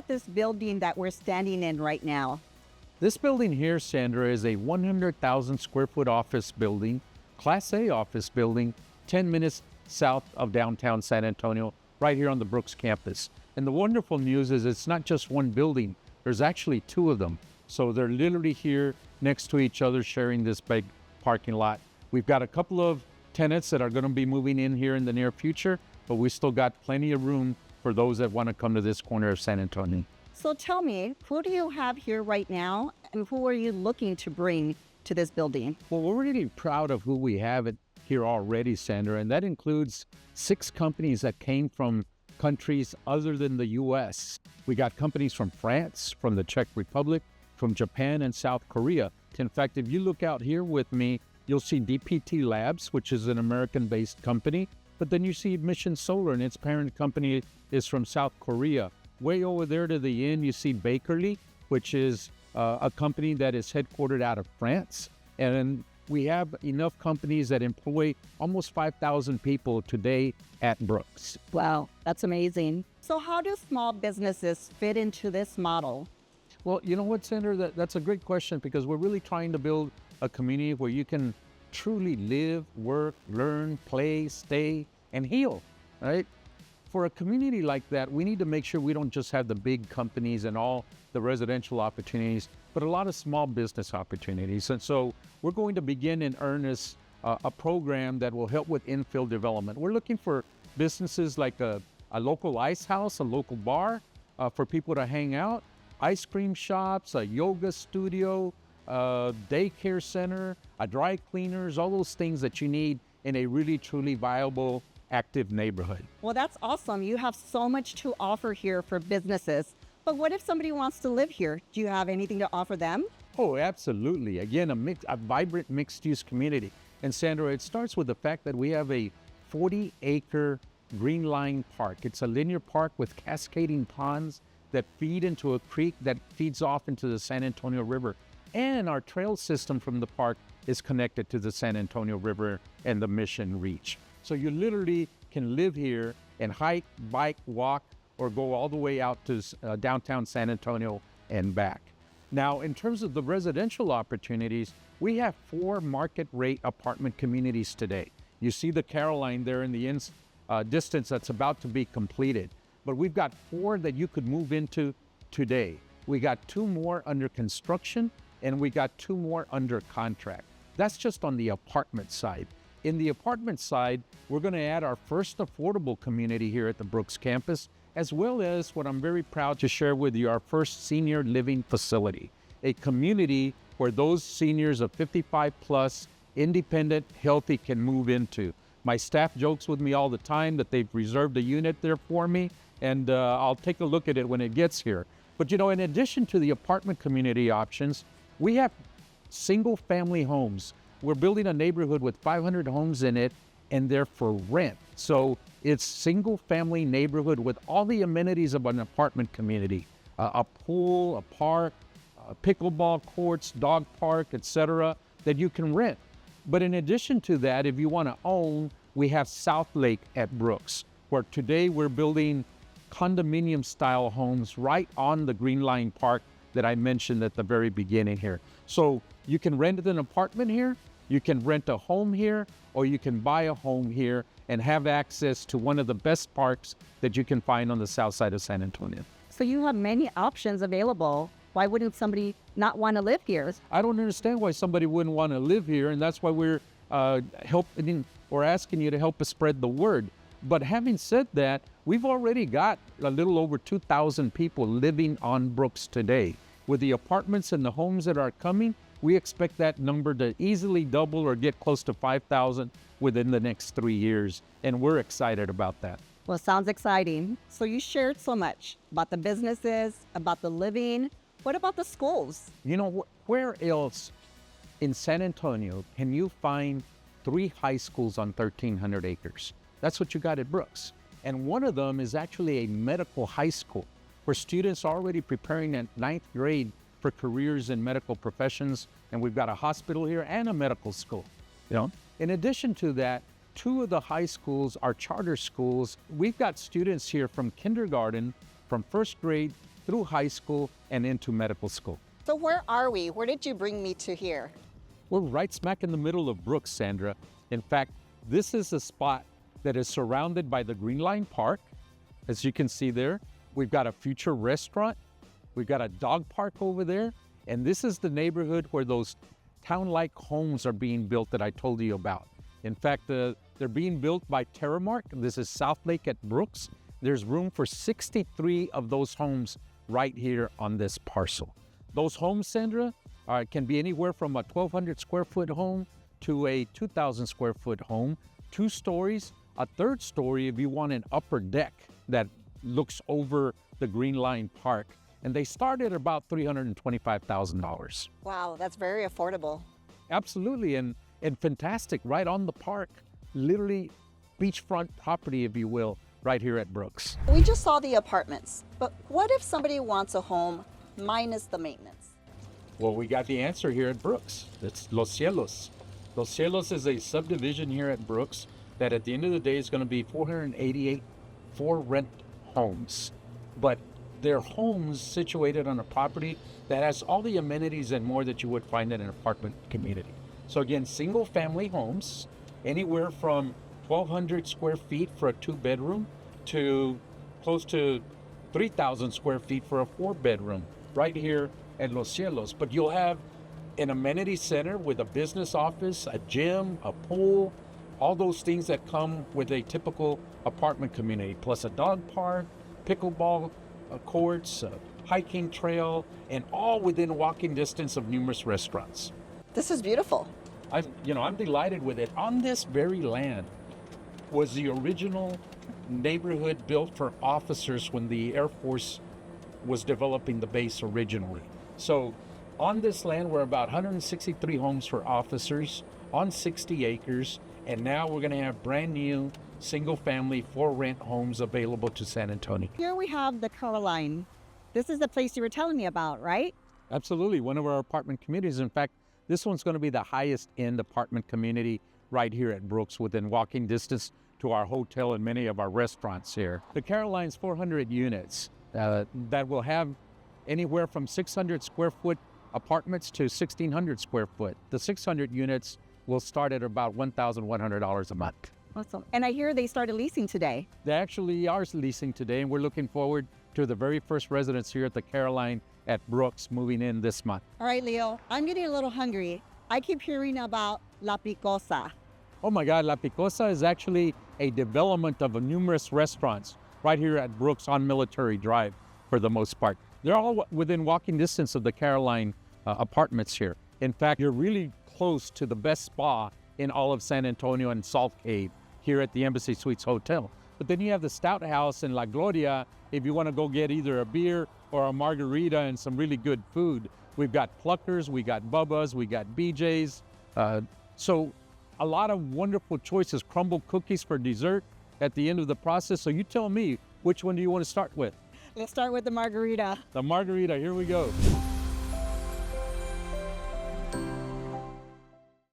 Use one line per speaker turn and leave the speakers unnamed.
about this building that we're standing in right now?
This building here, Sandra, is a 100,000 square foot office building, Class A office building, 10 minutes south of downtown San Antonio, right here on the Brooks campus. And the wonderful news is it's not just one building, there's actually two of them. So they're literally here next to each other, sharing this big parking lot. We've got a couple of tenants that are going to be moving in here in the near future, but we still got plenty of room for those that want to come to this corner of San Antonio.
So tell me, who do you have here right now, and who are you looking to bring to this building?
Well, we're really proud of who we have here already, Sandra, and that includes 6 companies that came from countries other than the U.S. We got companies from France, from the Czech Republic, from Japan, and South Korea. In fact, if you look out here with me, you'll see DPT Labs, which is an American-based company, but then you see Mission Solar, and its parent company is from South Korea. Way over there to the end, you see Bakerly, which is a company that is headquartered out of France. And we have enough companies that employ almost 5,000 people today at Brooks.
Wow, that's amazing. So how do small businesses fit into this model?
Well, you know what, Sandra, that's a great question, because we're really trying to build a community where you can truly live, work, learn, play, stay, and heal, right? For a community like that, we need to make sure we don't just have the big companies and all the residential opportunities, but a lot of small business opportunities. And so we're going to begin in earnest a program that will help with infill development. We're looking for businesses like a local ice house, a local bar for people to hang out, ice cream shops, a yoga studio, a daycare center, a dry cleaners, all those things that you need in a really, truly viable, active neighborhood.
Well, that's awesome. You have so much to offer here for businesses. But what if somebody wants to live here? Do you have anything to offer them?
Oh, absolutely. Again, a vibrant mixed-use community. And Sandra, it starts with the fact that we have a 40-acre Greenline Park. It's a linear park with cascading ponds that feed into a creek that feeds off into the San Antonio River. And our trail system from the park is connected to the San Antonio River and the Mission Reach. So you literally can live here and hike, bike, walk, or go all the way out to downtown San Antonio and back. Now, in terms of the residential opportunities, we have 4 market rate apartment communities today. You see the Caroline there in the distance that's about to be completed. But we've got 4 that you could move into today. We got 2 more under construction, and we got 2 more under contract. That's just on the apartment side. In the apartment side, we're going to add our first affordable community here at the Brooks campus, as well as what I'm very proud to share with you, our first senior living facility, a community where those seniors of 55 plus, independent, healthy, can move into. My staff jokes with me all the time that they've reserved a unit there for me, and I'll take a look at it when it gets here. But you know, in addition to the apartment community options, we have single family homes. We're building a neighborhood with 500 homes in it, and they're for rent. So it's single family neighborhood with all the amenities of an apartment community, a pool, a park, pickleball courts, dog park, etc., that you can rent. But in addition to that, if you want to own, we have South Lake at Brooks, where today we're building condominium style homes right on the Greenline Park that I mentioned at the very beginning here. So you can rent an apartment here, you can rent a home here, or you can buy a home here and have access to one of the best parks that you can find on the south side of San Antonio.
So you have many options available. Why wouldn't somebody not want to live here?
I don't understand why somebody wouldn't want to live here, and that's why we're helping or asking you to help us spread the word. But having said that, we've already got a little over 2,000 people living on Brooks today. With the apartments and the homes that are coming, we expect that number to easily double or get close to 5,000 within the next 3 years, and we're excited about that.
Well, sounds exciting. So you shared so much about the businesses, about the living. What about the schools?
You know, where else in San Antonio can you find 3 high schools on 1,300 acres? That's what you got at Brooks. And one of them is actually a medical high school where students are already preparing at 9th grade for careers in medical professions. And we've got a hospital here and a medical school. You know, in addition to that, 2 of the high schools are charter schools. We've got students here from kindergarten, from 1st grade through high school and into medical school.
So where are we? Where did you bring me to here?
We're right smack in the middle of Brooks, Sandra. In fact, this is a spot that is surrounded by the Greenline Park. As you can see there, we've got a future restaurant. We've got a dog park over there. And this is the neighborhood where those town-like homes are being built that I told you about. In fact, they're being built by Terramark. This is South Lake at Brooks. There's room for 63 of those homes right here on this parcel. Those homes, Sandra, can be anywhere from a 1,200 square foot home to a 2,000 square foot home, 2 stories, a 3rd story if you want an upper deck that looks over the Greenline Park. And they start at about $325,000.
Wow, that's very affordable.
Absolutely, and fantastic, right on the park, literally beachfront property, if you will, right here at Brooks.
We just saw the apartments, but what if somebody wants a home minus the maintenance?
Well, we got the answer here at Brooks. It's Los Cielos. Los Cielos is a subdivision here at Brooks that at the end of the day is going to be 488 for rent homes. But they're homes situated on a property that has all the amenities and more that you would find in an apartment community. So again, single family homes, anywhere from 1,200 square feet for a 2-bedroom to close to 3,000 square feet for a 4-bedroom right here at Los Cielos. But you'll have an amenity center with a business office, a gym, a pool, all those things that come with a typical apartment community, plus a dog park, pickleball courts, a hiking trail, and all within walking distance of numerous restaurants.
This is beautiful.
I'm delighted with it. On this very land was the original neighborhood built for officers when the Air Force was developing the base originally. So on this land were about 163 homes for officers on 60 acres, and now we're going to have brand new single family for rent homes available to San Antonio.
Here we have the Caroline. This is the place you were telling me about, right?
Absolutely, one of our apartment communities. In fact, this one's going to be the highest end apartment community right here at Brooks, within walking distance to our hotel and many of our restaurants here. The Caroline's 400 units that will have anywhere from 600 square foot apartments to 1,600 square foot. The 600 units will start at about $1,100 a month.
Awesome. And I hear they started leasing today.
They actually are leasing today, and we're looking forward to the very first residents here at the Caroline at Brooks moving in this month.
All right, Leo, I'm getting a little hungry. I keep hearing about La Picosa.
Oh my God, La Picosa is actually a development of numerous restaurants right here at Brooks on Military Drive for the most part. They're all within walking distance of the Caroline apartments here. In fact, you're really close to the best spa in all of San Antonio and Salt Cave here at the Embassy Suites Hotel. But then you have the Stout House in La Gloria if you want to go get either a beer or a margarita and some really good food. We've got Pluckers, we got Bubba's, we got BJ's. So a lot of wonderful choices. Crumble cookies for dessert at the end of the process. So you tell me, which one do you want to start with?
Let's start with the margarita.
The margarita, here we go.